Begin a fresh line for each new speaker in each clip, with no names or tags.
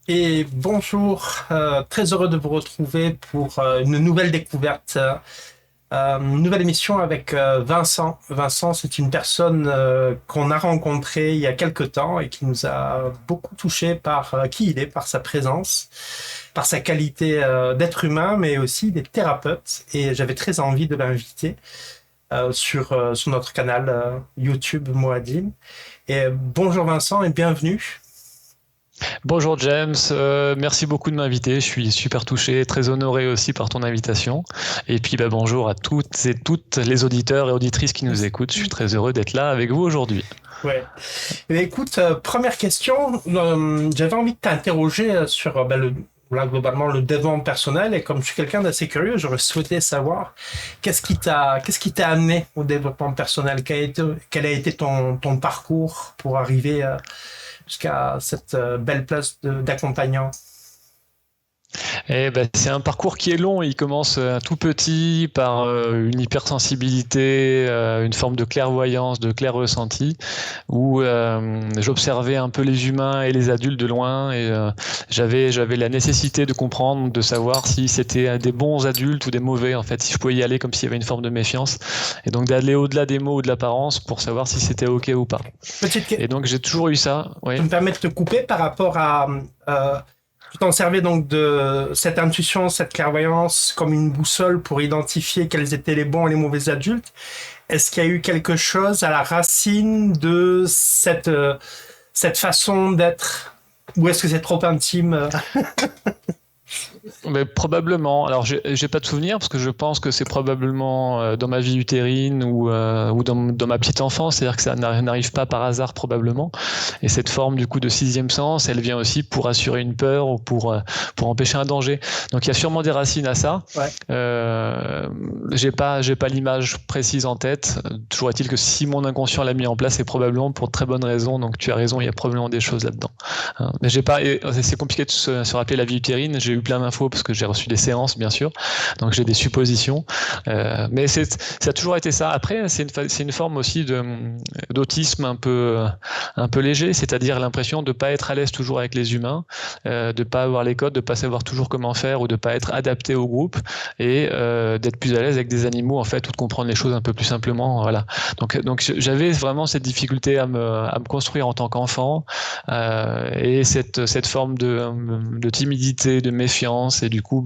Et bonjour, très heureux de vous retrouver pour une nouvelle découverte, une nouvelle émission avec Vincent. Vincent, c'est une personne qu'on a rencontrée il y a quelque temps et qui nous a beaucoup touché par qui il est, par sa présence, par sa qualité d'être humain, mais aussi des thérapeutes. Et j'avais très envie de l'inviter sur notre canal YouTube Moadine. Et bonjour Vincent et bienvenue.
Bonjour James, merci beaucoup de m'inviter. Je suis super touché, très honoré aussi par ton invitation. Et puis bonjour à toutes les auditeurs et auditrices qui nous écoutent. Je suis très heureux d'être là avec vous aujourd'hui.
Ouais. Eh bien, écoute, première question, j'avais envie de t'interroger sur là, globalement le développement personnel et comme je suis quelqu'un d'assez curieux, j'aurais souhaité savoir qu'est-ce qui t'a amené au développement personnel, quel a été ton parcours pour arriver jusqu'à cette belle place d'accompagnant.
C'est un parcours qui est long. Il commence tout petit par une hypersensibilité, une forme de clairvoyance, de clair ressenti, où j'observais un peu les humains et les adultes de loin, et j'avais la nécessité de comprendre, de savoir si c'était des bons adultes ou des mauvais, en fait, si je pouvais y aller comme s'il y avait une forme de méfiance, et donc d'aller au-delà des mots ou de l'apparence pour savoir si c'était ok ou pas.
Petite,
Et donc j'ai toujours eu ça.
je
Oui.
me permets de te couper par rapport à euh, tu t'en servais donc de cette intuition, cette clairvoyance comme une boussole pour identifier quels étaient les bons et les mauvais adultes. Est-ce qu'il y a eu quelque chose à la racine de cette façon d'être? Ou est-ce que c'est trop intime?
Mais probablement. Alors, j'ai pas de souvenir parce que je pense que c'est probablement dans ma vie utérine ou dans ma petite enfance, c'est-à-dire que ça n'arrive pas par hasard probablement. Et cette forme du coup de sixième sens, elle vient aussi pour assurer une peur ou pour empêcher un danger. Donc, il y a sûrement des racines à ça.
Ouais.
J'ai pas l'image précise en tête. Toujours est-il que si mon inconscient l'a mis en place, c'est probablement pour de très bonnes raisons. Donc, tu as raison, il y a probablement des choses là-dedans. Mais j'ai pas. C'est compliqué de se rappeler la vie utérine. J'ai eu plein d'infos parce que j'ai reçu des séances, bien sûr. Donc j'ai des suppositions. Mais ça a toujours été ça. Après, c'est une forme aussi d'autisme un peu léger, c'est-à-dire l'impression de pas être à l'aise toujours avec les humains, de pas avoir les codes, de pas savoir toujours comment faire ou de pas être adapté au groupe et d'être plus à l'aise avec des animaux en fait ou de comprendre les choses un peu plus simplement. Voilà. Donc j'avais vraiment cette difficulté à me construire en tant qu'enfant et cette forme de timidité, de méfiance et du coup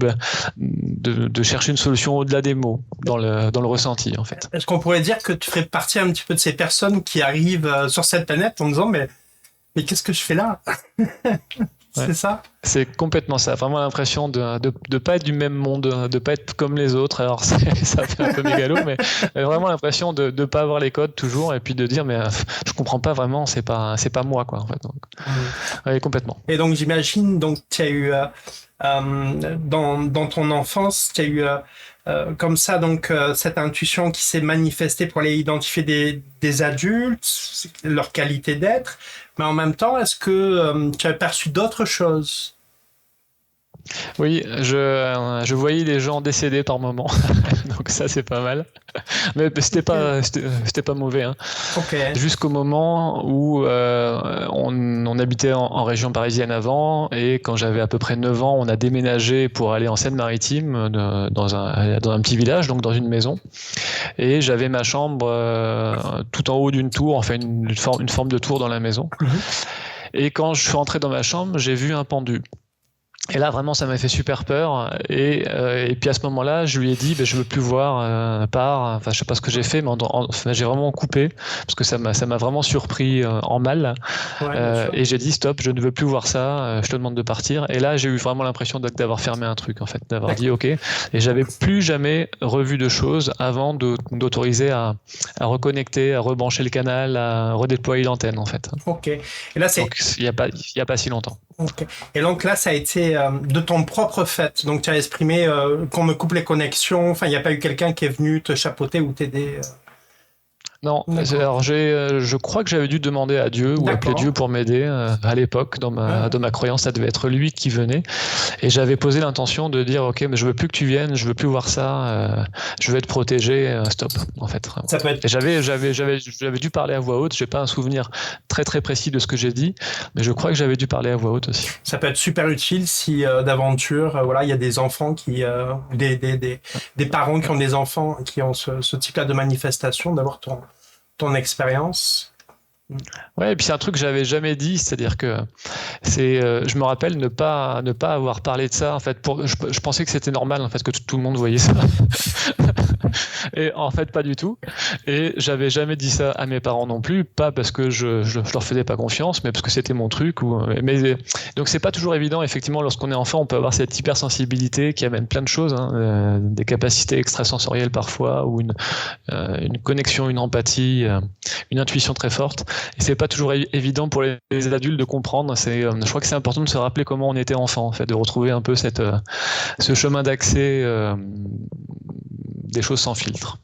de chercher une solution au-delà des mots dans le ressenti en fait.
Est-ce qu'on pourrait dire que tu ferais partie un petit peu de ces personnes qui arrivent sur cette planète en disant mais qu'est-ce que je fais là?
Ouais.
C'est ça?
C'est complètement ça, vraiment l'impression de pas être du même monde, de pas être comme les autres. Alors ça fait un peu mégalo, mais vraiment l'impression de pas avoir les codes toujours et puis de dire mais je comprends pas vraiment, c'est pas moi quoi en fait. Donc,
Mm.
ouais, complètement.
Et donc j'imagine donc tu as eu dans ton enfance, tu as eu comme ça donc cette intuition qui s'est manifestée pour aller identifier des adultes, leur qualité d'être, mais en même temps, est-ce que tu as perçu d'autres choses?
Oui, je voyais les gens décédés par moment, donc ça c'est pas mal. Mais c'était pas mauvais, hein.
Ok.
Jusqu'au moment où on habitait en région parisienne avant, et quand j'avais à peu près 9 ans, on a déménagé pour aller en Seine-Maritime, dans un petit village, donc dans une maison. Et j'avais ma chambre tout en haut d'une tour, enfin une forme de tour dans la maison.
Mhm.
Et quand je suis rentré dans ma chambre, j'ai vu un pendu. Et là, vraiment, ça m'a fait super peur. Et puis à ce moment-là, je lui ai dit, je veux plus voir enfin, je sais pas ce que j'ai fait, mais enfin, j'ai vraiment coupé parce que ça m'a vraiment surpris en mal.
Ouais, bien sûr.
Et j'ai dit, stop, je ne veux plus voir ça. Je te demande de partir. Et là, j'ai eu vraiment l'impression d'avoir fermé un truc, en fait, d'avoir dit
D'accord.
OK. Et j'avais plus jamais revu de choses avant d'autoriser à reconnecter, à rebrancher le canal, à redéployer l'antenne, en fait.
Ok. Et là, c'est
Donc, il y a pas si longtemps.
ok. Et donc là, ça a été de ton propre fait. Donc tu as exprimé qu'on me coupe les connexions. Enfin, il n'y a pas eu quelqu'un qui est venu te chapeauter ou t'aider.
Non,
D'accord.
alors je crois que j'avais dû demander à Dieu ou appeler
D'accord.
Dieu pour m'aider à l'époque
Ouais.
dans ma croyance, ça devait être lui qui venait et j'avais posé l'intention de dire ok mais je veux plus que tu viennes, je veux plus voir ça, je veux être protégé, stop en fait. Vraiment.
Ça peut être
Et j'avais dû parler à voix haute, j'ai pas un souvenir très très précis de ce que j'ai dit, mais je crois que j'avais dû parler à voix haute aussi.
Ça peut être super utile si d'aventure, voilà, il y a des enfants des parents qui ont des enfants qui ont ce type-là de manifestation, d'avoir ton expérience.
Ouais, et puis c'est un truc que j'avais jamais dit, c'est-à-dire que je me rappelle ne pas avoir parlé de ça. En fait, je pensais que c'était normal en fait que tout le monde voyait ça. Et en fait, pas du tout. Et j'avais jamais dit ça à mes parents non plus, pas parce que je leur faisais pas confiance, mais parce que c'était mon truc. Donc c'est pas toujours évident. Effectivement, lorsqu'on est enfant, on peut avoir cette hypersensibilité qui amène plein de choses, hein, des capacités extrasensorielles parfois, ou une connexion, une empathie, une intuition très forte. Et c'est pas toujours évident pour les adultes de comprendre. Je crois que c'est important de se rappeler comment on était enfant, en fait, de retrouver un peu ce chemin d'accès des choses sans filtre.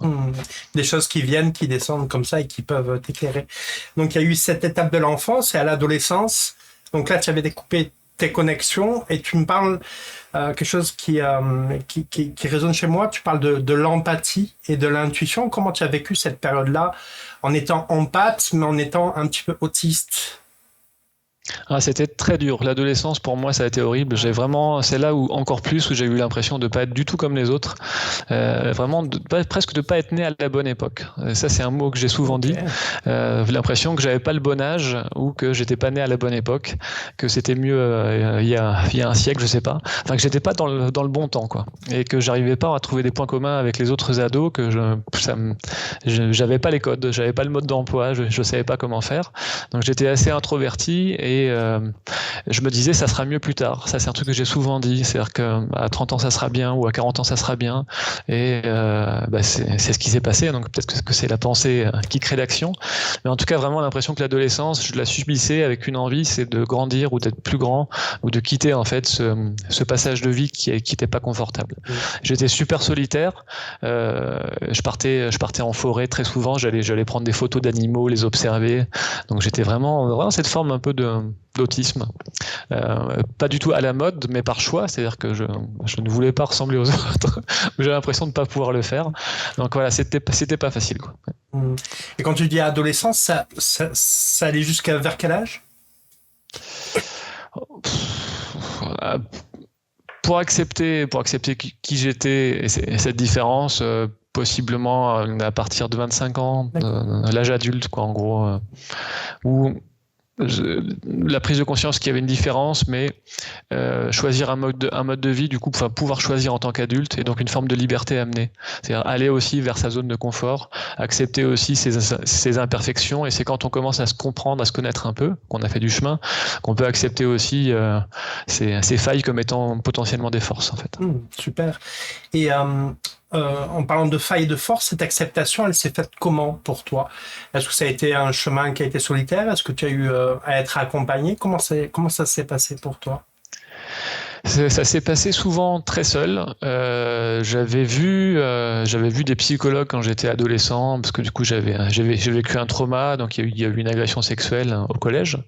Des choses qui viennent, qui descendent comme ça et qui peuvent t'éclairer. Donc il y a eu cette étape de l'enfance et à l'adolescence. Donc là, tu avais découpé tes connexions et tu me parles quelque chose qui résonne chez moi. Tu parles de l'empathie et de l'intuition. Comment tu as vécu cette période-là en étant empathe, mais en étant un petit peu autiste?
Ah, c'était très dur. L'adolescence, pour moi, ça a été horrible. C'est là où, encore plus, où j'ai eu l'impression de pas être du tout comme les autres. Vraiment, presque de pas être né à la bonne époque. Ça, c'est un mot que j'ai souvent dit. L'impression que j'avais pas le bon âge ou que j'étais pas né à la bonne époque, que c'était mieux il y a un siècle, je sais pas. Enfin, que j'étais pas dans le bon temps, quoi. Et que j'arrivais pas à trouver des points communs avec les autres ados, j'avais pas les codes, j'avais pas le mode d'emploi, je savais pas comment faire. Donc, j'étais assez introverti et je me disais ça sera mieux plus tard. Ça c'est un truc que j'ai souvent dit, c'est-à-dire qu'à 30 ans ça sera bien ou à 40 ans ça sera bien et c'est ce qui s'est passé, donc peut-être que c'est la pensée qui crée l'action, mais en tout cas vraiment l'impression que l'adolescence je la subissais avec une envie, c'est de grandir ou d'être plus grand ou de quitter en fait ce passage de vie qui était pas confortable. J'étais super solitaire, je partais en forêt très souvent, j'allais prendre des photos d'animaux, les observer, donc j'étais vraiment cette forme un peu d'autisme, pas du tout à la mode, mais par choix, c'est-à-dire que je ne voulais pas ressembler aux autres, j'ai l'impression de ne pas pouvoir le faire. Donc voilà, c'était pas facile, quoi.
Et quand tu dis adolescence, ça allait jusqu'à vers quel âge?
Pour accepter qui j'étais et cette différence, possiblement à partir de 25 ans, l'âge adulte, quoi, en gros, où la prise de conscience qu'il y avait une différence, mais choisir un mode de vie, du coup, enfin, pouvoir choisir en tant qu'adulte, et donc une forme de liberté amenée. C'est-à-dire aller aussi vers sa zone de confort, accepter aussi ses imperfections, et c'est quand on commence à se comprendre, à se connaître un peu, qu'on a fait du chemin, qu'on peut accepter aussi ses failles comme étant potentiellement des forces, en fait.
Super. Et en parlant de failles et de force, cette acceptation, elle s'est faite comment pour toi? Est-ce que ça a été un chemin qui a été solitaire? Est-ce que tu as eu à être accompagné? Comment ça s'est passé pour toi?
Ça s'est passé souvent très seul. J'avais vu des psychologues quand j'étais adolescent, parce que du coup j'ai vécu un trauma, donc il y a eu une agression sexuelle au collège,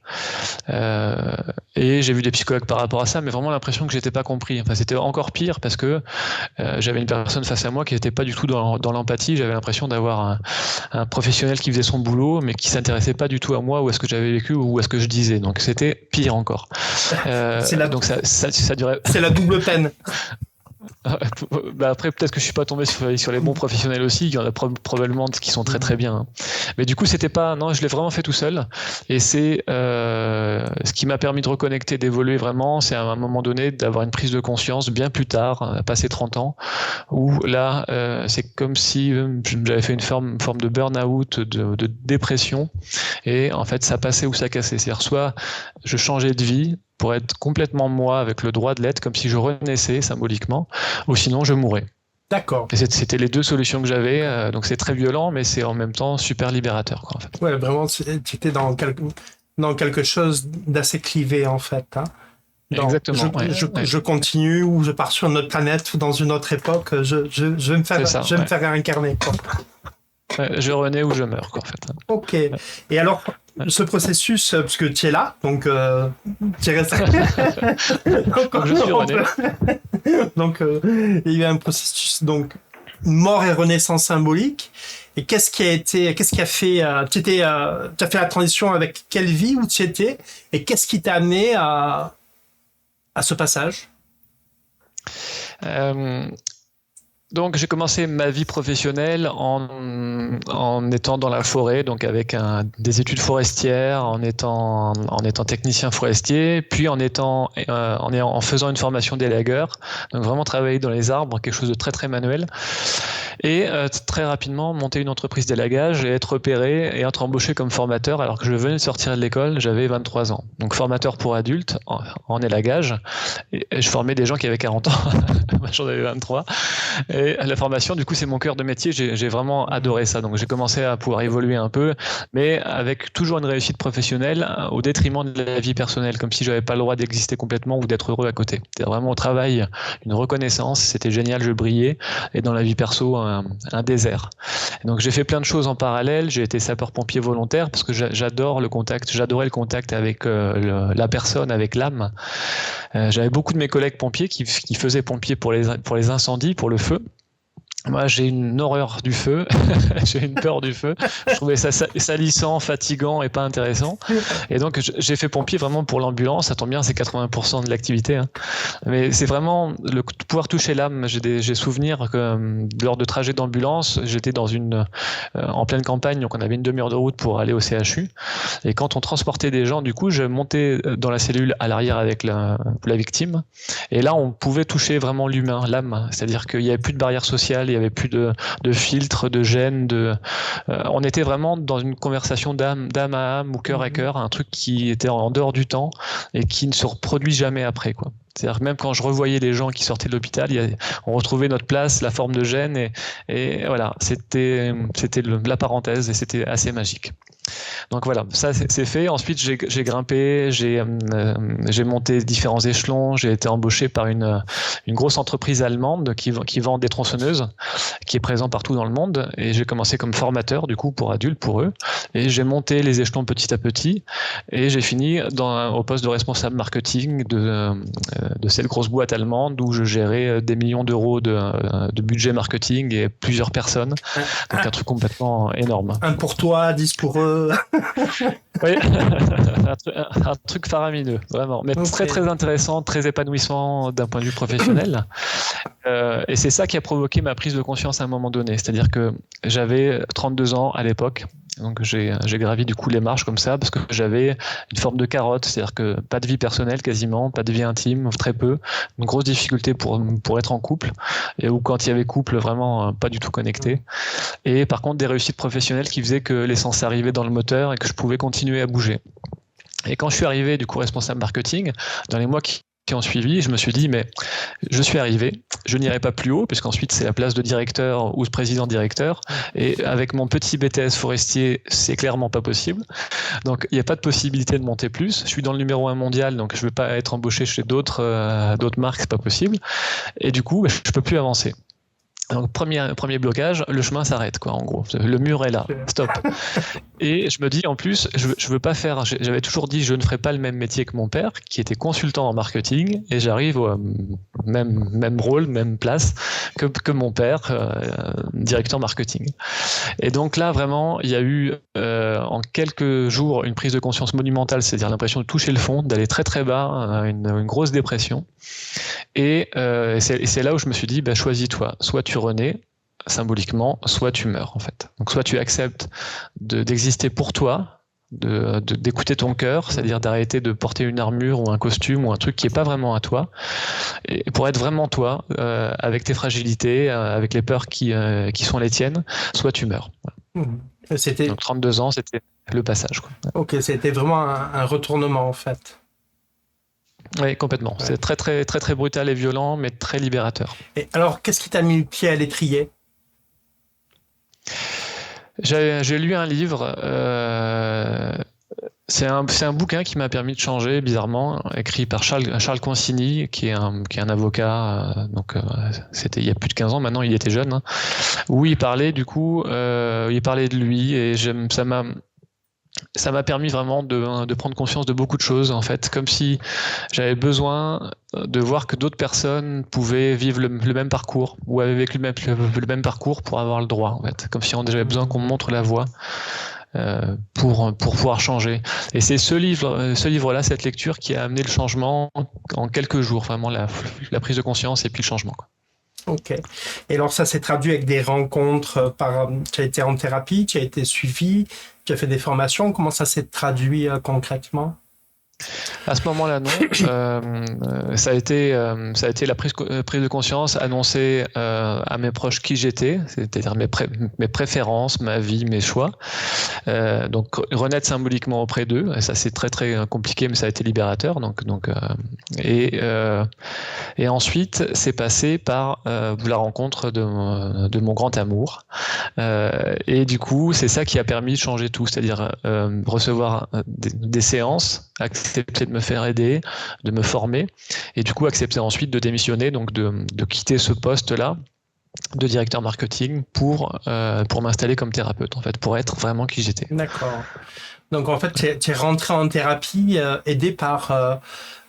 et j'ai vu des psychologues par rapport à ça, mais vraiment l'impression que j'étais pas compris. Enfin, c'était encore pire parce que j'avais une personne face à moi qui n'était pas du tout dans l'empathie. J'avais l'impression d'avoir un professionnel qui faisait son boulot, mais qui s'intéressait pas du tout à moi ou à ce que j'avais vécu ou à ce que je disais. Donc c'était pire encore. Donc ça durait.
C'est la double peine.
Après, peut-être que je suis pas tombé sur les bons professionnels aussi. Il y en a probablement qui sont très très bien. Hein. Mais du coup, c'était pas. Non, je l'ai vraiment fait tout seul. Et c'est ce qui m'a permis de reconnecter, d'évoluer vraiment. C'est à un moment donné d'avoir une prise de conscience bien plus tard, passé 30 ans, où là, c'est comme si j'avais fait une forme de burn-out, de dépression. Et en fait, ça passait ou ça cassait. C'est-à-dire, soit je changeais de vie pour être complètement moi avec le droit de l'être, comme si je renaissais symboliquement, ou sinon je mourrais.
D'accord.
Et c'était les deux solutions que j'avais, donc c'est très violent, mais c'est en même temps super libérateur, quoi, en fait.
Ouais, vraiment, tu étais dans quelque chose d'assez clivé, en fait. Hein.
Exactement.
Je continue ou je pars sur une autre planète ou dans une autre époque, je vais me faire réincarner, quoi.
Je renais ou je meurs, quoi, en fait.
Ok. Et alors, ce processus, parce que tu es là, donc tu es resté.
Donc je suis rené.
Donc, il y a eu un processus, donc, mort et renaissance symbolique. Et qu'est-ce qui a fait, tu as fait la transition avec quelle vie où tu étais, et qu'est-ce qui t'a amené à ce passage?
Donc j'ai commencé ma vie professionnelle en étant dans la forêt, donc avec des études forestières, en étant technicien forestier, puis en faisant une formation d'élagueur, donc vraiment travailler dans les arbres, quelque chose de très très manuel, et très rapidement monter une entreprise d'élagage et être repéré et être embauché comme formateur alors que je venais de sortir de l'école, j'avais 23 ans. Donc formateur pour adultes en élagage, et je formais des gens qui avaient 40 ans, moi j'en avais 23. Et la formation, du coup, c'est mon cœur de métier. J'ai vraiment adoré ça. Donc, j'ai commencé à pouvoir évoluer un peu, mais avec toujours une réussite professionnelle au détriment de la vie personnelle, comme si j'avais pas le droit d'exister complètement ou d'être heureux à côté. C'était vraiment au travail une reconnaissance. C'était génial, je brillais. Et dans la vie perso, un désert. Et donc, j'ai fait plein de choses en parallèle. J'ai été sapeur-pompier volontaire parce que j'adorais le contact avec la personne, avec l'âme. J'avais beaucoup de mes collègues pompiers qui faisaient pompier pour les incendies, pour le feu. Moi, j'ai une horreur du feu, j'ai une peur du feu. Je trouvais ça salissant, fatigant et pas intéressant. Et donc, j'ai fait pompier vraiment pour l'ambulance. Ça tombe bien, c'est 80% de l'activité. Hein. Mais c'est vraiment pouvoir toucher l'âme. J'ai souvenir que lors de trajets d'ambulance, j'étais en pleine campagne, donc on avait une demi-heure de route pour aller au CHU. Et quand on transportait des gens, du coup, je montais dans la cellule à l'arrière avec la victime. Et là, on pouvait toucher vraiment l'humain, l'âme. C'est-à-dire qu'il n'y avait plus de barrière sociale, il n'y avait plus de filtre, de gêne. On était vraiment dans une conversation d'âme à âme ou cœur à cœur, un truc qui était en dehors du temps et qui ne se reproduit jamais après, quoi. C'est-à-dire que même quand je revoyais les gens qui sortaient de l'hôpital, on retrouvait notre place, la forme de gêne, et voilà, c'était la parenthèse et c'était assez magique. Donc voilà, ça c'est fait. Ensuite, j'ai grimpé, j'ai monté différents échelons. J'ai été embauché par une grosse entreprise allemande qui vend des tronçonneuses, qui est présent partout dans le monde. Et j'ai commencé comme formateur, du coup, pour adultes, pour eux. Et j'ai monté les échelons petit à petit. Et j'ai fini au poste de responsable marketing de cette grosse boîte allemande où je gérais des millions d'euros de budget marketing et plusieurs personnes. Donc un truc complètement énorme.
1 pour toi, 10 pour eux.
Oui, un truc faramineux, vraiment. Mais okay. Très très intéressant, très épanouissant d'un point de vue professionnel. Et c'est ça qui a provoqué ma prise de conscience à un moment donné. C'est-à-dire que j'avais 32 ans à l'époque. Donc j'ai gravi du coup les marches comme ça parce que j'avais une forme de carotte, c'est-à-dire que pas de vie personnelle quasiment, pas de vie intime, très peu, une grosse difficulté pour être en couple, et où quand il y avait couple vraiment pas du tout connecté, et par contre des réussites professionnelles qui faisaient que l'essence arrivait dans le moteur et que je pouvais continuer à bouger. Et quand je suis arrivé du coup responsable marketing, dans les mois qui ont suivi, je me suis dit, mais je suis arrivé, je n'irai pas plus haut, puisqu'ensuite c'est la place de directeur ou de président-directeur, et avec mon petit BTS forestier, c'est clairement pas possible. Donc il n'y a pas de possibilité de monter plus. Je suis dans le numéro 1 mondial, donc je ne vais pas être embauché chez d'autres marques, c'est pas possible. Et du coup, je peux plus avancer. Donc premier blocage, le chemin s'arrête, quoi, en gros. Le mur est là, stop. Et je me dis, en plus, je veux pas faire. J'avais toujours dit, je ne ferai pas le même métier que mon père, qui était consultant en marketing, et j'arrive au même rôle, même place que mon père, directeur marketing. Et donc là, vraiment, il y a eu en quelques jours une prise de conscience monumentale, c'est-à-dire l'impression de toucher le fond, d'aller très très bas, une grosse dépression. Et c'est là où je me suis dit, choisis-toi, soit tu renais symboliquement, soit tu meurs en fait. Donc soit tu acceptes d'exister pour toi, d'écouter ton cœur, c'est-à-dire d'arrêter de porter une armure ou un costume ou un truc qui est pas vraiment à toi, et pour être vraiment toi, avec tes fragilités, avec les peurs qui sont les tiennes, soit tu meurs. Voilà. Donc 32 ans, c'était le passage, quoi.
Ok, c'était vraiment un retournement en fait.
Oui, complètement. Ouais. C'est très, très, très, très brutal et violent, mais très libérateur.
Et alors, qu'est-ce qui t'a mis le pied à l'étrier ?
J'ai lu un livre C'est un bouquin qui m'a permis de changer, bizarrement, écrit par Charles Consigny, qui est un avocat, c'était il y a plus de 15 ans, maintenant il était jeune, hein, où il parlait il parlait de lui, et ça m'a permis vraiment de prendre conscience de beaucoup de choses, en fait, comme si j'avais besoin de voir que d'autres personnes pouvaient vivre le même parcours, ou avaient vécu le même parcours pour avoir le droit, en fait, comme si j'avais besoin qu'on me montre la voie. Pour pouvoir changer. Et c'est ce livre-là, cette lecture, qui a amené le changement en quelques jours, vraiment la prise de conscience et puis le changement, quoi.
Ok. Et alors ça s'est traduit avec des rencontres tu as été en thérapie, tu as été suivi, tu as fait des formations. Comment ça s'est traduit concrètement?
À ce moment-là, non. Ça a été la prise de conscience, annoncer à mes proches qui j'étais, c'est-à-dire mes préférences, ma vie, mes choix. Donc renaître symboliquement auprès d'eux. Et ça, c'est très très compliqué, mais ça a été libérateur. Et ensuite, c'est passé par la rencontre de mon grand amour. Et du coup, c'est ça qui a permis de changer tout, c'est-à-dire recevoir des séances, accepter de me faire aider, de me former, et du coup accepter ensuite de démissionner, donc de quitter ce poste-là de directeur marketing pour m'installer comme thérapeute, en fait, pour être vraiment qui j'étais.
D'accord. Donc en fait, tu es rentré en thérapie aidé par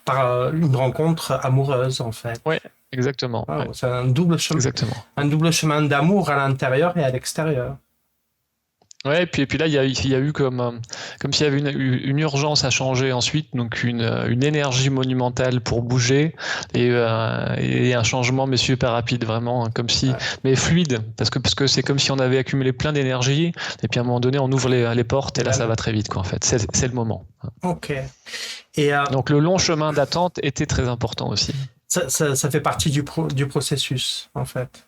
une rencontre amoureuse, en fait.
Oui, exactement.
Wow,
ouais.
c'est un double chemin.
Exactement.
Un double chemin d'amour à l'intérieur et à l'extérieur.
Ouais, et puis là, il y a eu comme s'il y avait une urgence à changer ensuite, donc une énergie monumentale pour bouger, et un changement, mais super rapide, vraiment, comme si, mais fluide, parce que c'est comme si on avait accumulé plein d'énergie, et puis à un moment donné, on ouvre les portes, et là, ça va très vite, quoi, en fait. C'est le moment.
Ok. Et
donc le long chemin d'attente était très important aussi.
Ça fait partie du processus, en fait.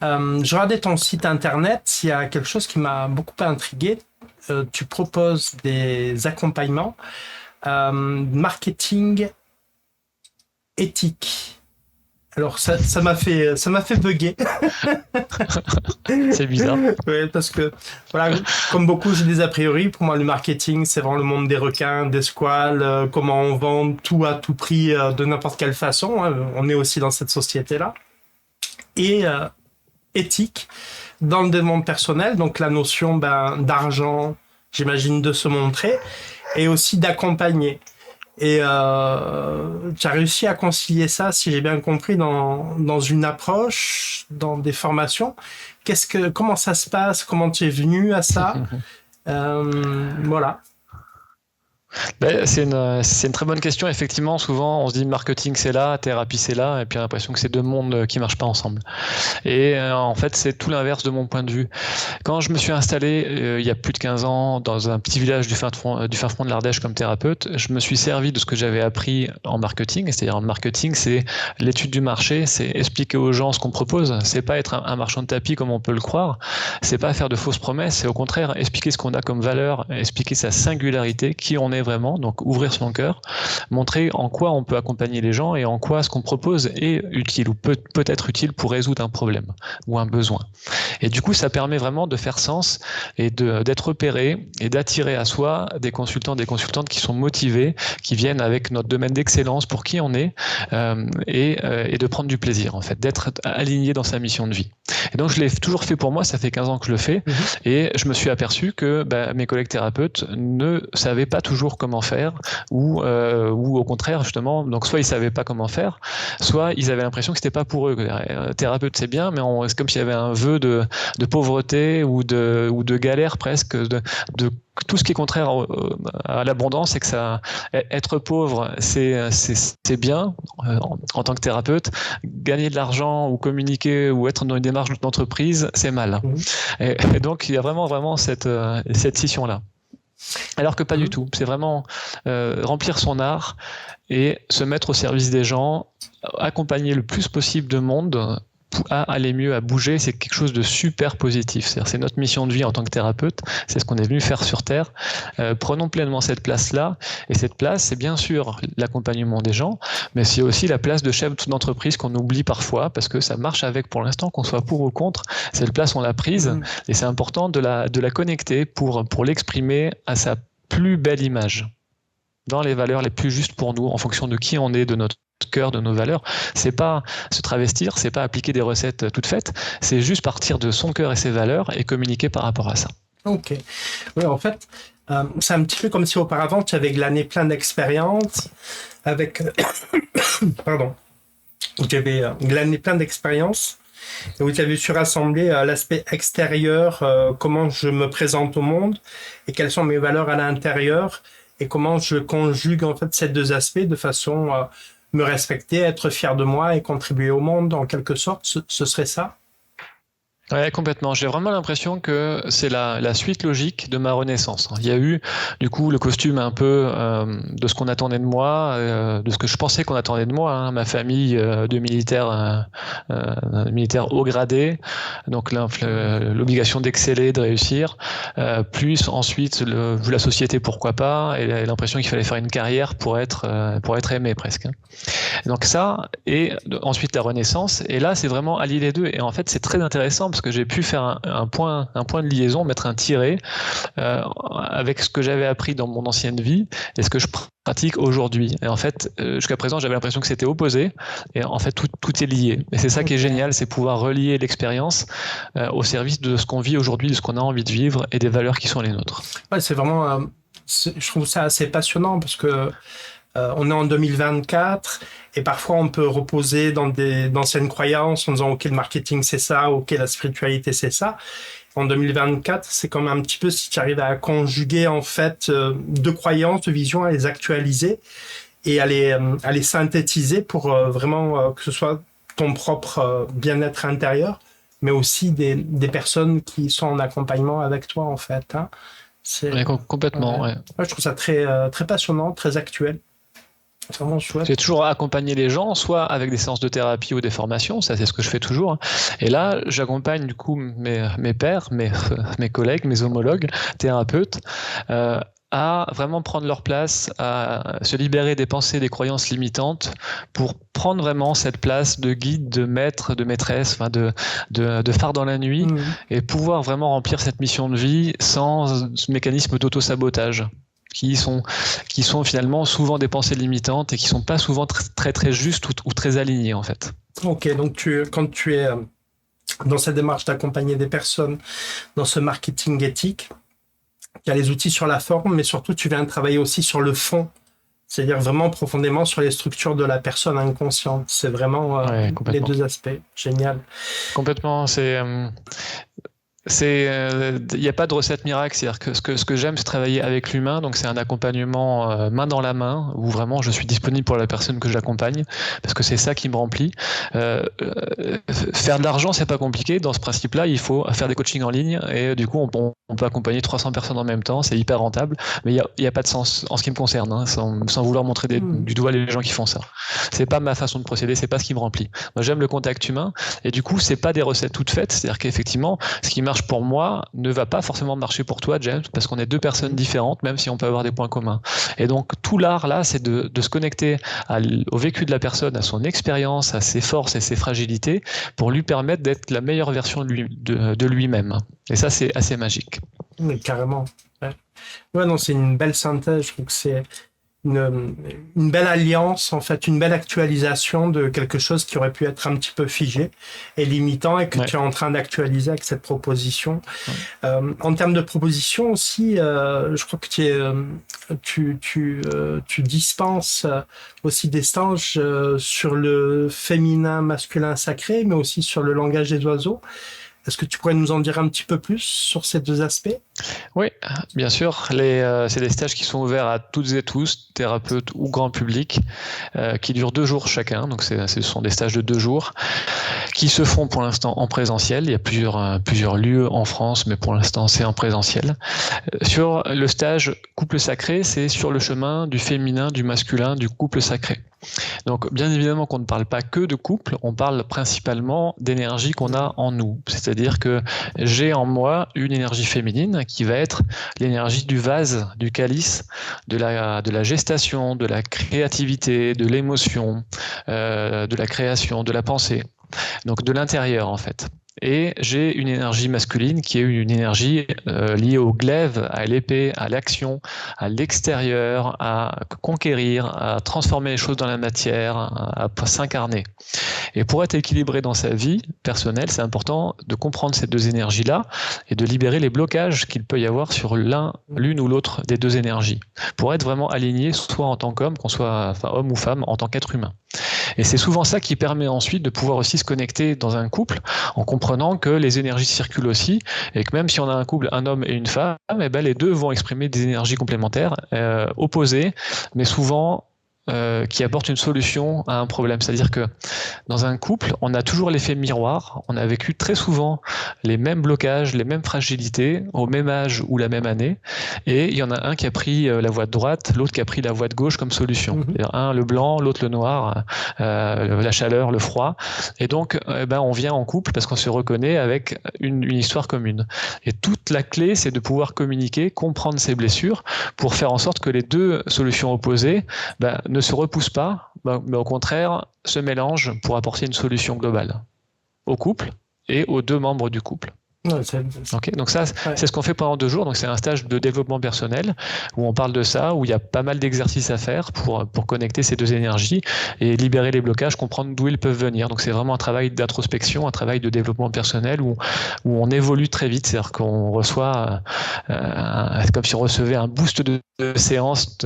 Je regardais ton site internet, il y a quelque chose qui m'a beaucoup intrigué. Tu proposes des accompagnements marketing éthique. Alors ça m'a fait bugger.
C'est bizarre.
Oui, parce que voilà, comme beaucoup, j'ai des a priori. Pour moi, le marketing, c'est vraiment le monde des requins, des squales, comment on vend tout à tout prix de n'importe quelle façon. Hein. On est aussi dans cette société-là. Et éthique dans le développement personnel, donc la notion d'argent, j'imagine, de se montrer, et aussi d'accompagner. Et tu as réussi à concilier ça, si j'ai bien compris, dans une approche, dans des formations. Comment ça se passe? Comment tu es venu à ça? Voilà.
C'est une très bonne question. Effectivement, souvent, on se dit marketing c'est là, thérapie c'est là, et puis on a l'impression que c'est deux mondes qui marchent pas ensemble. Et en fait, c'est tout l'inverse de mon point de vue. Quand je me suis installé il y a plus de 15 ans dans un petit village du fin fond de l'Ardèche comme thérapeute, je me suis servi de ce que j'avais appris en marketing. C'est-à-dire en marketing, c'est l'étude du marché, c'est expliquer aux gens ce qu'on propose. C'est pas être un marchand de tapis comme on peut le croire. C'est pas faire de fausses promesses. C'est au contraire expliquer ce qu'on a comme valeur, expliquer sa singularité, qui on est vraiment, donc ouvrir son cœur, montrer en quoi on peut accompagner les gens et en quoi ce qu'on propose est utile ou peut être utile pour résoudre un problème ou un besoin. Et du coup, ça permet vraiment de faire sens et d'être repéré et d'attirer à soi des consultants, des consultantes qui sont motivés, qui viennent avec notre domaine d'excellence pour qui on est et de prendre du plaisir, en fait, d'être aligné dans sa mission de vie. Et donc, je l'ai toujours fait pour moi, ça fait 15 ans que je le fais, et je me suis aperçu que mes collègues thérapeutes ne savaient pas toujours comment faire, ou au contraire, justement, donc soit ils savaient pas comment faire, soit ils avaient l'impression que c'était pas pour eux. Thérapeute, c'est bien, mais c'est comme s'il y avait un vœu de pauvreté ou de galère presque, de tout ce qui est contraire à l'abondance, c'est que être pauvre, c'est bien en tant que thérapeute. Gagner de l'argent ou communiquer ou être dans une démarche d'entreprise, c'est mal. Et donc, il y a vraiment cette scission-là. Alors que pas du tout. C'est vraiment remplir son art et se mettre au service des gens, accompagner le plus possible de monde à aller mieux, à bouger. C'est quelque chose de super positif. C'est notre mission de vie en tant que thérapeute. C'est ce qu'on est venu faire sur Terre. Prenons pleinement cette place-là. Et cette place, c'est bien sûr l'accompagnement des gens, mais c'est aussi la place de chef d'entreprise qu'on oublie parfois parce que ça marche avec pour l'instant, qu'on soit pour ou contre. Cette place, on l'a prise et c'est important de la connecter pour l'exprimer à sa plus belle image, dans les valeurs les plus justes pour nous, en fonction de qui on est, de notre cœur, de nos valeurs. C'est pas se travestir, c'est pas appliquer des recettes toutes faites, c'est juste partir de son cœur et ses valeurs et communiquer par rapport à ça.
Ok. Oui, en fait, c'est un petit peu comme si auparavant tu avais glané plein d'expériences avec... Pardon. Tu avais glané plein d'expériences et où tu avais su rassembler l'aspect extérieur, comment je me présente au monde et quelles sont mes valeurs à l'intérieur et comment je conjugue en fait ces deux aspects de façon à me respecter, être fier de moi et contribuer au monde en quelque sorte. Ce serait ça?
Ouais, complètement. J'ai vraiment l'impression que c'est la suite logique de ma renaissance. Il y a eu, du coup, le costume un peu de ce qu'on attendait de moi, de ce que je pensais qu'on attendait de moi. Hein. Ma famille de militaires haut gradés, donc l'obligation d'exceller, de réussir, plus ensuite la société, pourquoi pas, et l'impression qu'il fallait faire une carrière pour être aimé presque. Donc ça, et ensuite la renaissance, et là c'est vraiment allier les deux. Et en fait c'est très intéressant parce que j'ai pu faire un point de liaison, mettre un tiret avec ce que j'avais appris dans mon ancienne vie et ce que je pratique aujourd'hui. Et en fait, jusqu'à présent, j'avais l'impression que c'était opposé, et en fait tout est lié. Et c'est ça qui est génial, c'est pouvoir relier l'expérience au service de ce qu'on vit aujourd'hui, de ce qu'on a envie de vivre et des valeurs qui sont les nôtres.
Ouais, c'est vraiment, je trouve ça assez passionnant parce que on est en 2024 et parfois on peut reposer dans d'anciennes croyances en disant ok, le marketing c'est ça, ok, la spiritualité c'est ça. En 2024, c'est comme un petit peu si tu arrives à conjuguer en fait deux croyances, deux visions, à les actualiser et à les synthétiser pour vraiment que ce soit ton propre bien-être intérieur, mais aussi des personnes qui sont en accompagnement avec toi en fait. Hein.
Ouais, complètement. Ouais.
Ouais, je trouve ça très très passionnant, très actuel. C'est vraiment chouette.
J'ai toujours accompagné les gens, soit avec des séances de thérapie ou des formations, ça c'est ce que je fais toujours. Et là, j'accompagne du coup mes pairs, mes collègues, mes homologues, thérapeutes, à vraiment prendre leur place, à se libérer des pensées, des croyances limitantes, pour prendre vraiment cette place de guide, de maître, de maîtresse, enfin de phare dans la nuit, et pouvoir vraiment remplir cette mission de vie sans ce mécanisme d'auto-sabotage. Qui sont finalement souvent des pensées limitantes et qui sont pas souvent très très justes ou très alignées en fait.
Ok, donc quand tu es dans cette démarche d'accompagner des personnes dans ce marketing éthique, tu as les outils sur la forme, mais surtout tu viens travailler aussi sur le fond, c'est-à-dire vraiment profondément sur les structures de la personne inconsciente. C'est vraiment les deux aspects. Génial.
Complètement, il n'y a pas de recette miracle, c'est-à-dire que ce que j'aime, c'est travailler avec l'humain, donc c'est un accompagnement main dans la main, où vraiment je suis disponible pour la personne que j'accompagne, parce que c'est ça qui me remplit. Faire de l'argent, c'est pas compliqué, dans ce principe-là, il faut faire des coachings en ligne, et du coup, on peut accompagner 300 personnes en même temps, c'est hyper rentable, mais il n'y a pas de sens en ce qui me concerne, hein, sans vouloir montrer du doigt les gens qui font ça. C'est pas ma façon de procéder, c'est pas ce qui me remplit. Moi, j'aime le contact humain, et du coup, c'est pas des recettes toutes faites, c'est-à-dire qu'effectivement, ce qui marche pour moi ne va pas forcément marcher pour toi, James, parce qu'on est deux personnes différentes, même si on peut avoir des points communs. Et donc tout l'art là, c'est de se connecter au vécu de la personne, à son expérience, à ses forces et ses fragilités, pour lui permettre d'être la meilleure version de lui-même. Et ça, c'est assez magique.
Mais carrément. Ouais, non, c'est une belle synthèse. Je trouve que c'est une belle alliance, en fait, une belle actualisation de quelque chose qui aurait pu être un petit peu figé et limitant et que tu es en train d'actualiser avec cette proposition. En termes de proposition aussi, je crois que tu dispenses aussi des stages sur le féminin, masculin sacré, mais aussi sur le langage des oiseaux. Est-ce que tu pourrais nous en dire un petit peu plus sur ces deux aspects?
Oui, bien sûr. C'est des stages qui sont ouverts à toutes et tous, thérapeutes ou grand public, qui durent 2 jours chacun. Donc, ce sont des stages de 2 jours qui se font pour l'instant en présentiel. Il y a plusieurs lieux en France, mais pour l'instant, c'est en présentiel. Sur le stage couple sacré, c'est sur le chemin du féminin, du masculin, du couple sacré. Donc, bien évidemment qu'on ne parle pas que de couple, on parle principalement d'énergie qu'on a en nous. C'est-à-dire que j'ai en moi une énergie féminine qui va être l'énergie du vase, du calice, de la gestation, de la créativité, de l'émotion, de la création, de la pensée. Donc de l'intérieur en fait. Et j'ai une énergie masculine qui est une énergie liée au glaive, à l'épée, à l'action, à l'extérieur, à conquérir, à transformer les choses dans la matière, à s'incarner. Et pour être équilibré dans sa vie personnelle, c'est important de comprendre ces deux énergies-là et de libérer les blocages qu'il peut y avoir sur l'une ou l'autre des deux énergies, pour être vraiment aligné, soit en tant qu'homme, qu'on soit homme ou femme, en tant qu'être humain. Et c'est souvent ça qui permet ensuite de pouvoir aussi se connecter dans un couple en comprenant que les énergies circulent aussi et que même si on a un couple, un homme et une femme, eh ben les deux vont exprimer des énergies complémentaires, opposées, mais souvent qui apportent une solution à un problème. C'est-à-dire que dans un couple, on a toujours l'effet miroir, on a vécu très souvent les mêmes blocages, les mêmes fragilités, au même âge ou la même année, et il y en a un qui a pris la voie de droite, l'autre qui a pris la voie de gauche comme solution. C'est-à-dire un le blanc, l'autre le noir, la chaleur, le froid, et donc on vient en couple parce qu'on se reconnaît avec une histoire commune. Et toute la clé, c'est de pouvoir communiquer, comprendre ses blessures, pour faire en sorte que les deux solutions opposées ne se repoussent pas, mais au contraire se mélangent pour apporter une solution globale au couple et aux deux membres du couple. Okay, donc ça, c'est ce qu'on fait pendant 2 jours. Donc c'est un stage de développement personnel où on parle de ça, où il y a pas mal d'exercices à faire pour connecter ces deux énergies et libérer les blocages, comprendre d'où ils peuvent venir. Donc c'est vraiment un travail d'introspection, un travail de développement personnel où on évolue très vite. C'est-à-dire qu'on reçoit, comme si on recevait un boost de séance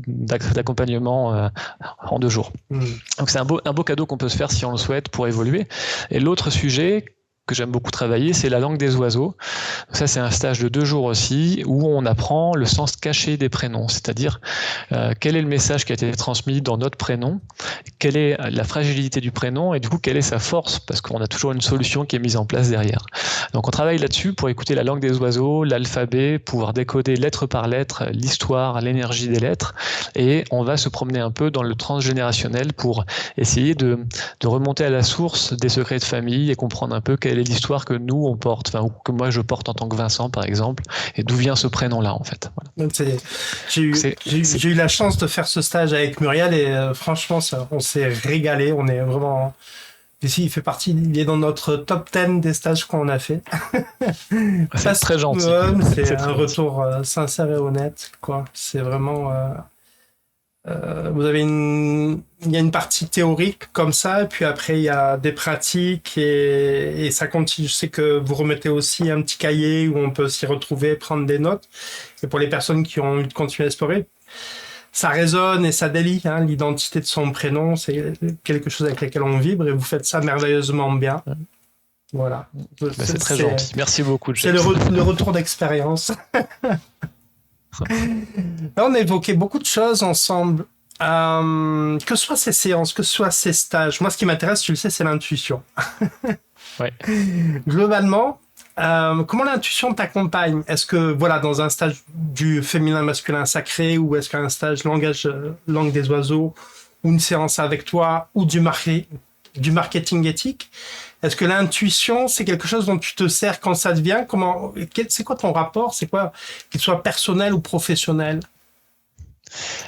d'accompagnement en 2 jours. Donc c'est un beau cadeau qu'on peut se faire si on le souhaite pour évoluer. Et l'autre sujet que j'aime beaucoup travailler, c'est la langue des oiseaux. Ça, c'est un stage de 2 jours aussi, où on apprend le sens caché des prénoms, c'est-à-dire quel est le message qui a été transmis dans notre prénom, quelle est la fragilité du prénom, et du coup, quelle est sa force, parce qu'on a toujours une solution qui est mise en place derrière. Donc, on travaille là-dessus pour écouter la langue des oiseaux, l'alphabet, pouvoir décoder lettre par lettre, l'histoire, l'énergie des lettres, et on va se promener un peu dans le transgénérationnel pour essayer de remonter à la source des secrets de famille et comprendre un peu quelle est l'histoire que nous on porte, ou que moi je porte en tant que Vincent par exemple, et d'où vient ce prénom-là en fait. Voilà.
J'ai eu la chance de faire ce stage avec Muriel et franchement on s'est régalé, on est vraiment... Ici, il est dans notre top 10 des stages qu'on a fait.
C'est très gentil.
C'est un retour sincère et honnête, quoi. C'est vraiment... il y a une partie théorique comme ça, et puis après il y a des pratiques et ça continue. Je sais que vous remettez aussi un petit cahier où on peut s'y retrouver, prendre des notes. Et pour les personnes qui ont envie de continuer à explorer, ça résonne et ça délie. L'identité de son prénom, c'est quelque chose avec lequel on vibre et vous faites ça merveilleusement bien. Voilà.
C'est très gentil. Merci beaucoup.
C'est le retour d'expérience. Là, on a évoqué beaucoup de choses ensemble. Que ce soit ces séances, que ce soit ces stages. Moi, ce qui m'intéresse, tu le sais, c'est l'intuition.
Ouais.
Globalement, comment l'intuition t'accompagne ? Est-ce que, dans un stage du féminin-masculin sacré, ou est-ce qu'un stage langue des oiseaux, ou une séance avec toi, ou du marketing éthique, est-ce que l'intuition, c'est quelque chose dont tu te sers quand ça te vient ? C'est quoi ton rapport ? C'est quoi, qu'il soit personnel ou professionnel ?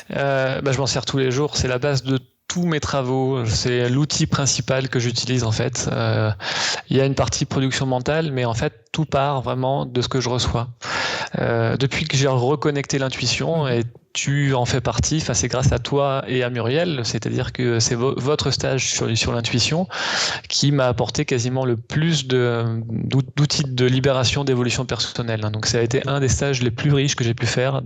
Je m'en sers tous les jours. C'est la base de tous mes travaux. C'est l'outil principal que j'utilise en fait. Il y a une partie production mentale, mais en fait, tout part vraiment de ce que je reçois. Depuis que j'ai reconnecté l'intuition, et tu en fais partie, c'est grâce à toi et à Muriel, c'est-à-dire que c'est votre stage sur l'intuition qui m'a apporté quasiment le plus d'outils de libération, d'évolution personnelle. Donc ça a été un des stages les plus riches que j'ai pu faire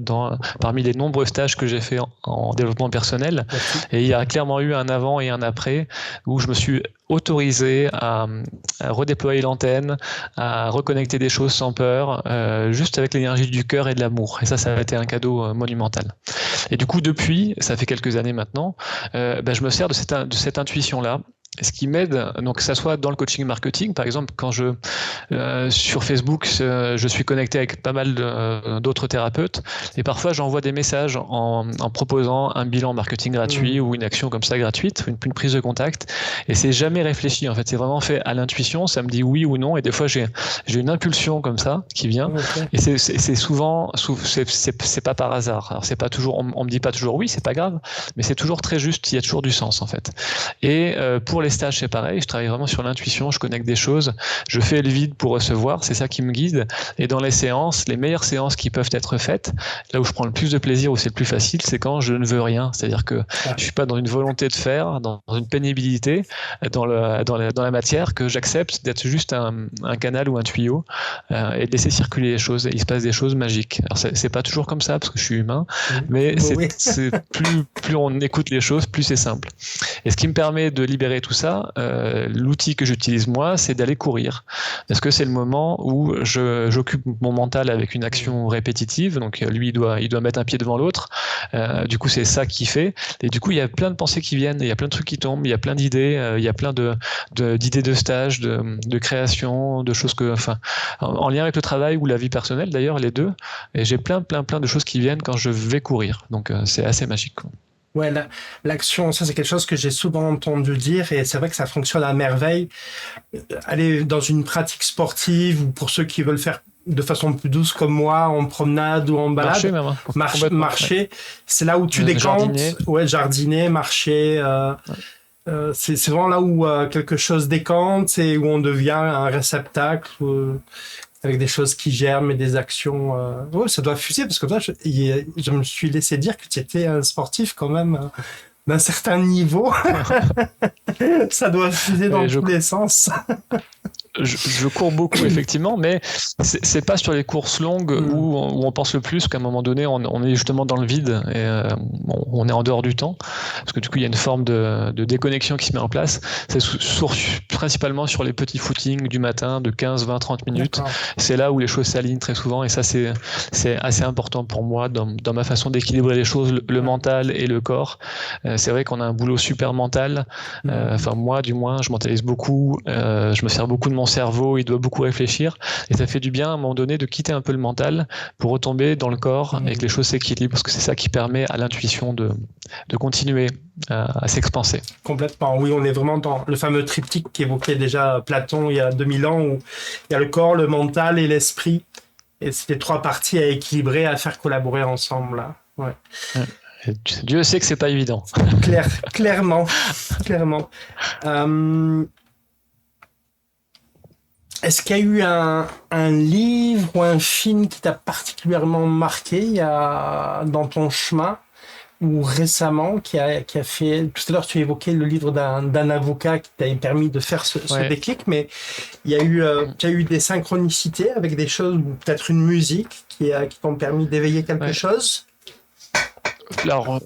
parmi les nombreux stages que j'ai fait en développement personnel. Et il y a clairement eu un avant et un après où je me suis autorisé à redéployer l'antenne, à reconnecter des choses sans peur, juste avec l'énergie du cœur et de l'amour. Et ça a été un cadeau monumental. Et du coup, depuis, ça fait quelques années maintenant, je me sers de cette intuition-là. Ce qui m'aide, donc que ça soit dans le coaching marketing, par exemple, quand sur Facebook, je suis connecté avec pas mal d'autres thérapeutes, et parfois j'envoie des messages en proposant un bilan marketing gratuit ou une action comme ça gratuite, une prise de contact, et c'est jamais réfléchi en fait, c'est vraiment fait à l'intuition, ça me dit oui ou non, et des fois j'ai une impulsion comme ça qui vient, et c'est souvent, c'est pas par hasard. Alors c'est pas toujours, on me dit pas toujours oui, c'est pas grave, mais c'est toujours très juste, il y a toujours du sens en fait. Et pour pour les stages, c'est pareil. Je travaille vraiment sur l'intuition. Je connecte des choses. Je fais le vide pour recevoir. C'est ça qui me guide. Et dans les séances, les meilleures séances qui peuvent être faites, là où je prends le plus de plaisir, où c'est le plus facile, c'est quand je ne veux rien. C'est-à-dire que je suis pas dans une volonté de faire, dans une pénibilité, dans la matière, que j'accepte d'être juste un canal ou un tuyau et de laisser circuler les choses. Et il se passe des choses magiques. Alors c'est pas toujours comme ça parce que je suis humain, mais c'est plus on écoute les choses, plus c'est simple. Et ce qui me permet de libérer tout ça, l'outil que j'utilise moi, c'est d'aller courir. Parce que c'est le moment où j'occupe mon mental avec une action répétitive. Donc lui, il doit mettre un pied devant l'autre. Du coup, c'est ça qu'il fait. Et du coup, il y a plein de pensées qui viennent, il y a plein de trucs qui tombent, il y a plein d'idées, il y a plein d'idées de stage, de création, de choses en lien avec le travail ou la vie personnelle d'ailleurs, les deux. Et j'ai plein de choses qui viennent quand je vais courir. Donc c'est assez magique, quoi.
Ouais, l'action, ça c'est quelque chose que j'ai souvent entendu dire et c'est vrai que ça fonctionne à merveille. Aller dans une pratique sportive ou pour ceux qui veulent faire de façon plus douce comme moi, en promenade ou en balade,
marcher même, hein.
Marcher, c'est là où tu décantes. Jardiner, marcher. C'est vraiment là où quelque chose décante et où on devient un réceptacle. Avec des choses qui germent et des actions. Ça doit fuser parce que là, je me suis laissé dire que tu étais un sportif quand même d'un certain niveau. Ça doit fuser dans tous les sens.
Je cours beaucoup effectivement, mais c'est pas sur les courses longues où on pense le plus qu'à un moment donné on est justement dans le vide et on est en dehors du temps parce que du coup il y a une forme de déconnexion qui se met en place. C'est principalement sur les petits footings du matin de 15, 20, 30 minutes. D'accord. C'est là où les choses s'alignent très souvent et ça c'est assez important pour moi dans ma façon d'équilibrer les choses, le mental et le corps. C'est vrai qu'on a un boulot super mental. Enfin moi du moins je mentalise beaucoup, je me sers beaucoup de mon cerveau, il doit beaucoup réfléchir et ça fait du bien à un moment donné de quitter un peu le mental pour retomber dans le corps et que les choses s'équilibrent parce que c'est ça qui permet à l'intuition de continuer à s'expanser.
Complètement, oui, on est vraiment dans le fameux triptyque qu'évoquait déjà Platon il y a 2000 ans où il y a le corps, le mental et l'esprit et c'est les trois parties à équilibrer, à faire collaborer ensemble. Là. Ouais.
Et Dieu sait que c'est pas évident.
Clairement. Est-ce qu'il y a eu un livre ou un film qui t'a particulièrement marqué dans ton chemin ou récemment qui a fait... Tout à l'heure, tu évoquais le livre d'un avocat qui t'a permis de faire ce déclic, mais il y a eu des synchronicités avec des choses ou peut-être une musique qui t'ont permis d'éveiller quelque chose?
Alors,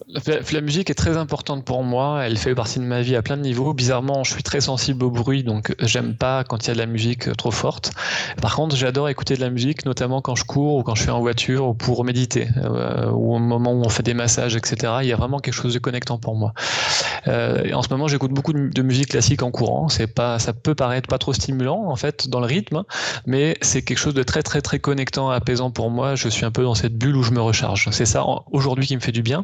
la musique est très importante pour moi, elle fait partie de ma vie à plein de niveaux. Bizarrement, je suis très sensible au bruit, donc j'aime pas quand il y a de la musique trop forte. Par contre, j'adore écouter de la musique, notamment quand je cours ou quand je suis en voiture ou pour méditer, ou au moment où on fait des massages, etc. Il y a vraiment quelque chose de connectant pour moi. En ce moment, j'écoute beaucoup de musique classique en courant. Ça peut paraître pas trop stimulant, en fait, dans le rythme, mais c'est quelque chose de très, très, très connectant, apaisant pour moi. Je suis un peu dans cette bulle où je me recharge. C'est ça, aujourd'hui, qui me fait du bien.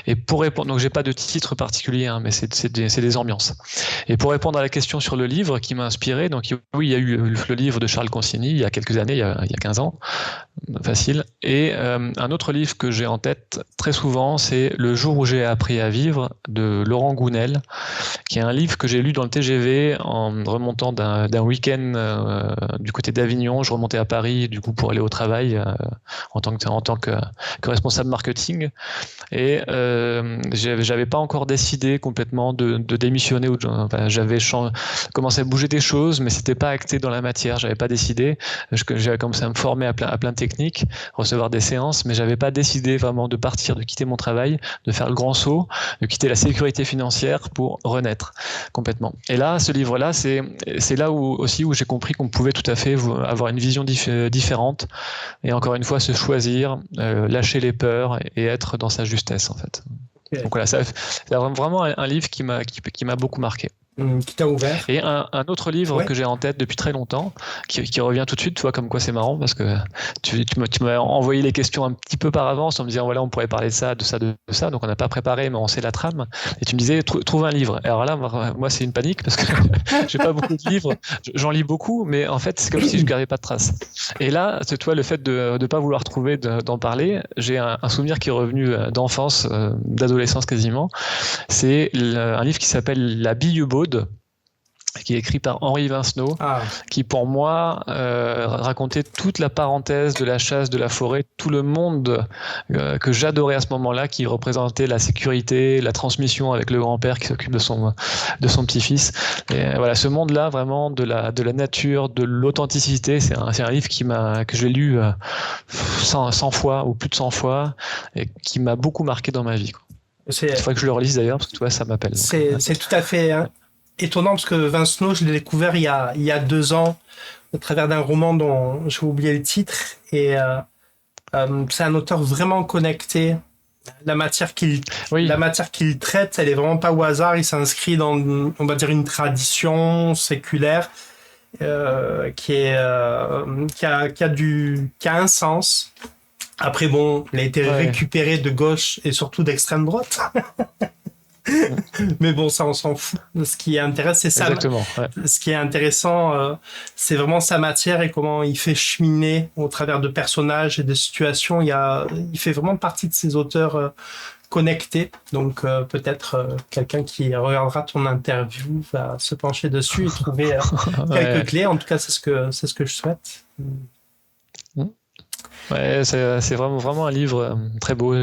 Et pour répondre, donc j'ai pas de titre particulier, hein, mais c'est des ambiances. Et pour répondre à la question sur le livre qui m'a inspiré, donc oui, il y a eu le livre de Charles Consigny il y a quelques années, il y a 15 ans, facile. Et un autre livre que j'ai en tête très souvent, c'est Le jour où j'ai appris à vivre de Laurent Gounel, qui est un livre que j'ai lu dans le TGV en remontant d'un week-end du côté d'Avignon. Je remontais à Paris du coup pour aller au travail en tant que responsable marketing. Et j'avais pas encore décidé complètement de démissionner. J'avais commencé à bouger des choses, mais c'était pas acté dans la matière. J'avais pas décidé. J'avais commencé à me former à plein de techniques, recevoir des séances, mais j'avais pas décidé vraiment de partir, de quitter mon travail, de faire le grand saut, de quitter la sécurité financière pour renaître complètement. Et là, ce livre-là, c'est là où j'ai compris qu'on pouvait tout à fait avoir une vision différente et encore une fois se choisir, lâcher les peurs et être dans sa justesse en fait. Okay. Donc voilà, c'est vraiment un livre qui m'a beaucoup marqué.
Qui t'a ouvert.
Et un autre livre que j'ai en tête depuis très longtemps, qui revient tout de suite, tu vois, comme quoi c'est marrant, parce que tu m'as envoyé les questions un petit peu par avance en me disant, voilà, on pourrait parler de ça, donc on n'a pas préparé, mais on sait la trame, et tu me disais, trouve un livre. Et alors là, moi, c'est une panique, parce que j'ai pas beaucoup de livres, j'en lis beaucoup, mais en fait, c'est comme si je gardais pas de traces. Et là, toi, le fait de pas vouloir trouver, d'en parler, j'ai un souvenir qui est revenu d'enfance, d'adolescence quasiment, c'est un livre qui s'appelle La Bille Baude qui est écrit par Henri Vincenot, qui pour moi racontait toute la parenthèse de la chasse, de la forêt, tout le monde que j'adorais à ce moment-là, qui représentait la sécurité, la transmission avec le grand-père qui s'occupe de son petit-fils. Et voilà, ce monde-là, vraiment, de la nature, de l'authenticité, c'est un livre que j'ai lu 100 fois ou plus de 100 fois et qui m'a beaucoup marqué dans ma vie, quoi. Il faudrait que je le relise d'ailleurs, parce que tu vois, ça m'appelle.
C'est tout à fait étonnant, parce que Vincenot, je l'ai découvert il y a 2 ans, au travers d'un roman dont j'ai oublié le titre. Et c'est un auteur vraiment connecté. La matière qu'il traite, elle est vraiment pas au hasard. Il s'inscrit dans, on va dire, une tradition séculaire qui a un sens. Après, bon, il a été récupéré de gauche et surtout d'extrême droite. Mais bon, ça, on s'en fout. Ce qui intéresse, c'est ça.
Exactement.
Ce qui est intéressant, c'est vraiment sa matière et comment il fait cheminer au travers de personnages et de situations. Il fait vraiment partie de ces auteurs connectés. Donc, peut-être quelqu'un qui regardera ton interview va se pencher dessus et trouver quelques clés. En tout cas, c'est ce que je souhaite.
Ouais, c'est vraiment un livre très beau.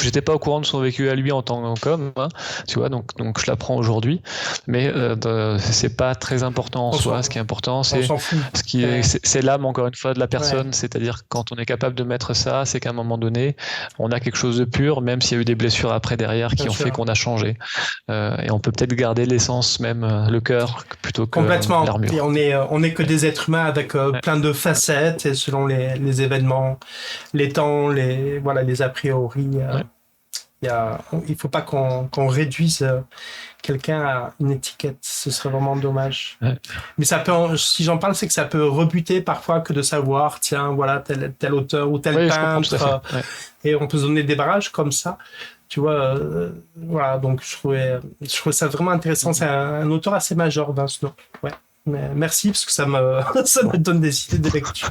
J'étais pas au courant de son vécu à lui en tant qu'homme, hein, tu vois, donc je l'apprends aujourd'hui. Mais c'est pas très important en soi. Ce qui est important, c'est c'est l'âme, encore une fois, de la personne. C'est-à-dire, quand on est capable de mettre ça, c'est qu'à un moment donné, on a quelque chose de pur, même s'il y a eu des blessures après derrière qui ont fait qu'on a changé. Et on peut peut-être garder l'essence, même le cœur, plutôt que l'armure.
Et on est que des êtres humains avec plein de facettes, et selon les événements, les temps, les a priori. Il faut pas qu'on réduise quelqu'un à une étiquette. Ce serait vraiment dommage. Mais ça peut, si j'en parle, c'est que ça peut rebuter parfois que de savoir, tiens, voilà, tel auteur ou tel peintre. Et on peut se donner des barrages comme ça. Tu vois, voilà, donc je trouvais ça vraiment intéressant. C'est un auteur assez majeur, Vincenot. Ouais. Mais merci, parce que ça me donne des idées de lecture.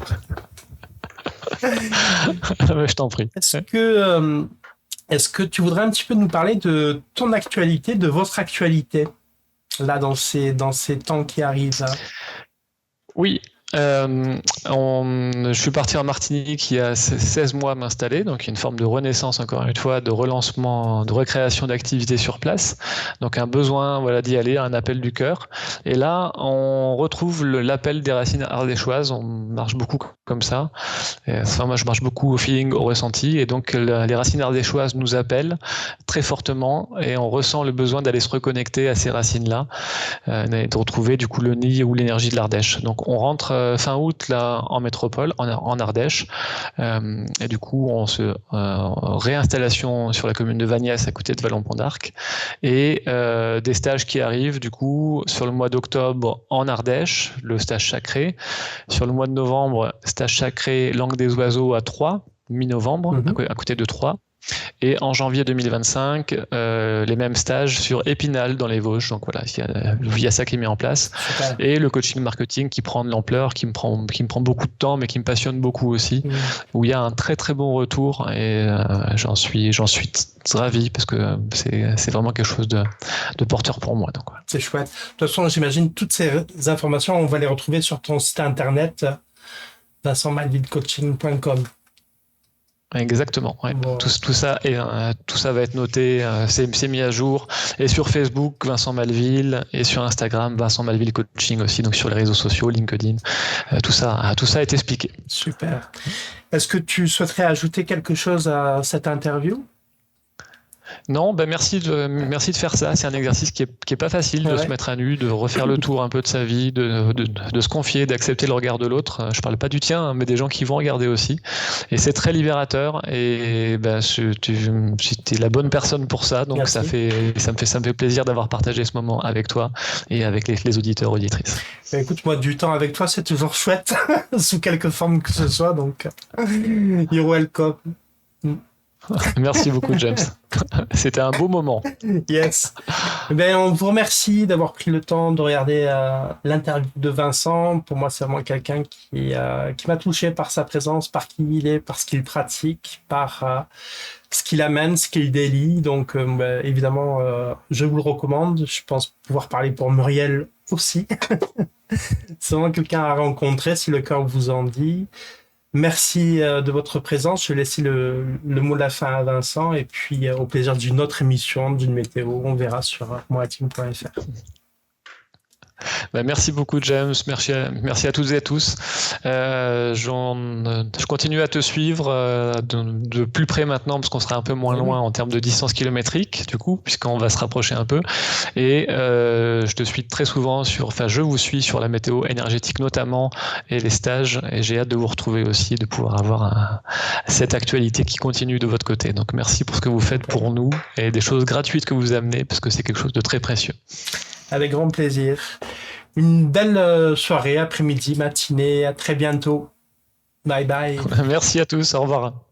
Je t'en prie.
Est-ce que tu voudrais un petit peu nous parler de ton actualité, de votre actualité, là, dans ces temps qui arrivent?
Oui. Je suis parti en Martinique il y a 16 mois m'installer, donc une forme de renaissance, encore une fois, de relancement, de recréation d'activités sur place. Donc un besoin, voilà, d'y aller, un appel du cœur. Et là, on retrouve l'appel des racines ardéchoises. On marche beaucoup comme ça. Enfin, moi, je marche beaucoup au feeling, au ressenti. Et donc, les racines ardéchoises nous appellent très fortement et on ressent le besoin d'aller se reconnecter à ces racines-là, de retrouver du coup le nid ou l'énergie de l'Ardèche. Donc, on rentre fin août là en métropole, en Ardèche, et du coup on se réinstallation sur la commune de Vagnès à côté de Vallon-Pont d'Arc, et des stages qui arrivent du coup sur le mois d'octobre en Ardèche, le stage sacré, sur le mois de novembre stage sacré Langue des Oiseaux à Troyes, mi-novembre, à côté de Troyes. Et en janvier 2025, les mêmes stages sur Épinal dans les Vosges. Donc voilà, il y a ça qui est mis en place. Super. Et le coaching marketing qui prend de l'ampleur, qui me prend beaucoup de temps, mais qui me passionne beaucoup aussi, où il y a un très très bon retour, et j'en suis ravi, parce que c'est vraiment quelque chose de porteur pour moi. Donc, voilà.
C'est chouette. De toute façon, j'imagine toutes ces informations, on va les retrouver sur ton site internet, vincentmalvillecoaching.com.
Exactement. Ouais. Bon. Tout ça va être noté, c'est mis à jour, et sur Facebook Vincent Malville, et sur Instagram Vincent Malville Coaching aussi, donc sur les réseaux sociaux, LinkedIn, tout ça est expliqué.
Super. Est-ce que tu souhaiterais ajouter quelque chose à cette interview?
Non, merci de faire ça. C'est un exercice qui est pas facile, de se mettre à nu, de refaire le tour un peu de sa vie, de se confier, d'accepter le regard de l'autre. Je parle pas du tien, mais des gens qui vont regarder aussi. Et c'est très libérateur. Et tu es la bonne personne pour ça. Donc ça me fait plaisir d'avoir partagé ce moment avec toi et avec les auditeurs, auditrices.
Écoute, moi, du temps avec toi, c'est toujours chouette, sous quelque forme que ce soit. Donc, you're welcome.
Merci beaucoup, James. C'était un beau moment.
Yes. On vous remercie d'avoir pris le temps de regarder l'interview de Vincent. Pour moi, c'est vraiment quelqu'un qui m'a touché par sa présence, par qui il est, par ce qu'il pratique, par ce qu'il amène, ce qu'il délie. Donc, évidemment, je vous le recommande. Je pense pouvoir parler pour Muriel aussi. C'est vraiment quelqu'un à rencontrer si le cœur vous en dit. Merci de votre présence. Je vais laisser le mot de la fin à Vincent et puis au plaisir d'une autre émission, d'une météo. On verra sur moateam.fr.
Merci beaucoup James, merci à toutes et à tous. Je continue à te suivre de plus près maintenant parce qu'on sera un peu moins loin en termes de distance kilométrique du coup, puisqu'on va se rapprocher un peu. Et je te suis très souvent je vous suis sur la météo énergétique notamment et les stages, et j'ai hâte de vous retrouver aussi, de pouvoir avoir cette actualité qui continue de votre côté. Donc merci pour ce que vous faites pour nous et des choses gratuites que vous amenez parce que c'est quelque chose de très précieux.
Avec grand plaisir. Une belle soirée, après-midi, matinée. À très bientôt. Bye bye.
Merci à tous. Au revoir.